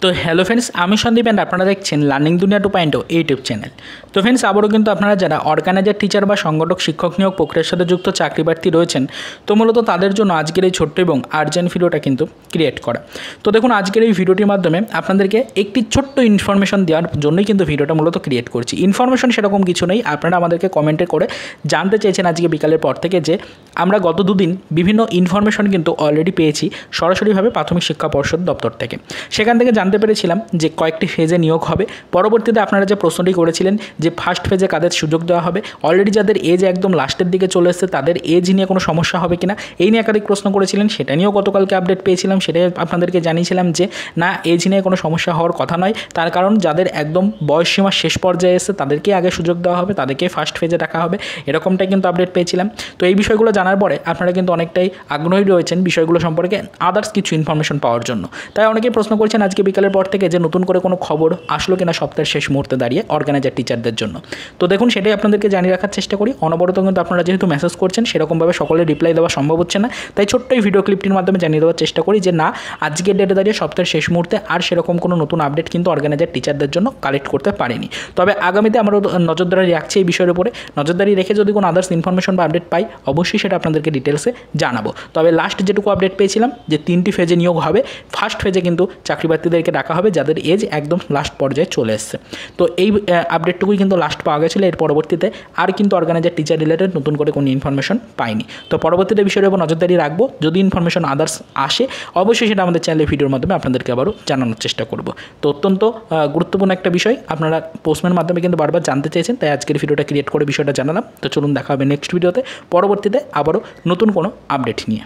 তো hello friends, আমি Sandeep and আপনারা দেখছেন লার্নিং দুনিয়া 2.0 ইউটিউব চ্যানেল। তো ফ্রেন্ডস, আবারও কিন্তু আপনারা যারা অর্গানাইজার টিচার বা সংগঠক শিক্ষক নিয়োগ প্রক্রিয়ার সাথে যুক্ত চাকরি প্রার্থী রয়েছেন, তো মূলত তাদের জন্য আজকের এই ছোট্ট এবং আর্জেন্ট ভিডিওটা কিন্তু ক্রিয়েট করা। তো দেখুন, আজকের এই ভিডিওটির মাধ্যমে আপনাদেরকে একটি ছোট্ট ইনফরমেশন দেওয়ার জন্যই কিন্তু ভিডিওটা মূলত ক্রিয়েট করছি। ইনফরমেশন সেরকম কিছু নেই, আপনারা আমাদেরকে কমেন্টে করে জানতে চেয়েছেন আজকে বিকালের পর থেকে যে আমরা গত দুদিন বিভিন্ন ইনফরমেশন কিন্তু অলরেডি পেয়েছি সরাসরিভাবে প্রাথমিক শিক্ষা পর্ষদ দপ্তর থেকে। সেখান থেকে জানতে পেরেছিলাম যে কয়েকটি ফেজে নিয়োগ হবে। পরবর্তীতে আপনারা যে প্রশ্নটি করেছিলেন যে ফার্স্ট ফেজে কাদের সুযোগ দেওয়া হবে, অলরেডি যাদের এজ একদম লাস্টের দিকে চলে এসেছে তাদের এজ নিয়ে কোনো সমস্যা হবে কিনা এই নিয়ে একাধিক প্রশ্ন করেছিলেন। সেটা নিয়েও গতকালকে আপডেট পেয়েছিলাম, সেটাই আপনাদেরকে জানিয়েছিলাম যে না, এজ নিয়ে কোনো সমস্যা হওয়ার কথা নয়। তার কারণ যাদের একদম বয়সসীমার শেষ পর্যায়ে এসে তাদেরকে আগে সুযোগ দেওয়া হবে, তাদেরকে ফার্স্ট ফেজে রাখা হবে, এরকমটাই কিন্তু আপডেট পেয়েছিলাম। তো এই বিষয়গুলো জানার পরে আপনারা কিন্তু অনেকটাই আগ্রহী রয়েছেন বিষয়গুলো সম্পর্কে আদার্স কিছু ইনফরমেশন পাওয়ার জন্য। তাই অনেকেই প্রশ্ন করছেন আজকে বিকালের পর থেকে যে নতুন করে কোনো খবর আসলো কিনা সপ্তাহের শেষ মুহূর্তে দাঁড়িয়ে অর্গানাইজার টিচারদের জন্য। তো দেখুন, সেটাই আপনাদেরকে জানিয়ে রাখার চেষ্টা করি। অনবরত কিন্তু আপনারা যেহেতু মেসেজ করছেন, সেরকমভাবে সকলের রিপ্লাই দেওয়া সম্ভব হচ্ছে না, তাই ছোট্ট এই ভিডিও ক্লিপটির মাধ্যমে জানিয়ে দেওয়ার চেষ্টা করি যে না, আজকের ডেটে দাঁড়িয়ে সপ্তাহের শেষ মুহূর্তে আর সেরকম কোনো নতুন আপডেট কিন্তু অর্গানাইজার টিচারদের জন্য কালেক্ট করতে পারিনি। তবে আগামীতে আমরা নজরদারি রাখছি এই বিষয়ের উপরে। নজরদারি রেখে যদি কোনো আদার্স ইনফরমেশন বা আপডেট পাই, অবশ্যই সেটা আপনাদেরকে ডিটেলসে জানাবো। তবে লাস্ট যেটুকু আপডেট পেয়েছিলাম যে 3টি ফেজে নিয়োগ হবে। ফার্স্ট ফেজে কিন্তু চাকরি প্রার্থীদেরকে ডাকা হবে যাদের এজ একদম লাস্ট পর্যায়ে চলে এসছে। তো এই আপডেটটুকুই কিন্তু লাস্ট পাওয়া গেছিলো। এর পরবর্তীতে আর কিন্তু অর্গানাইজার টিচার রিলেটেড নতুন করে কোনো ইনফরমেশন পাইনি। তো পরবর্তীতে বিষয়ের উপর নজরদারি রাখবো। যদি ইনফরমেশন আদার্স আসে, অবশ্যই সেটা আমাদের চ্যানেলের ভিডিওর মাধ্যমে আপনাদেরকে আবারও জানানোর চেষ্টা করব। তো অত্যন্ত গুরুত্বপূর্ণ একটা বিষয়, আপনারা পোস্টম্যানের মাধ্যমে কিন্তু বারবার জানতে চেয়েছেন, তাই আজকের ভিডিওটা ক্রিয়েট করে বিষয়টা জানালাম। তো চলুন দেখা হবে নেক্সট ভিডিওতে, পরবর্তীতে আবারও নতুন কোনো আপডেট নিয়ে।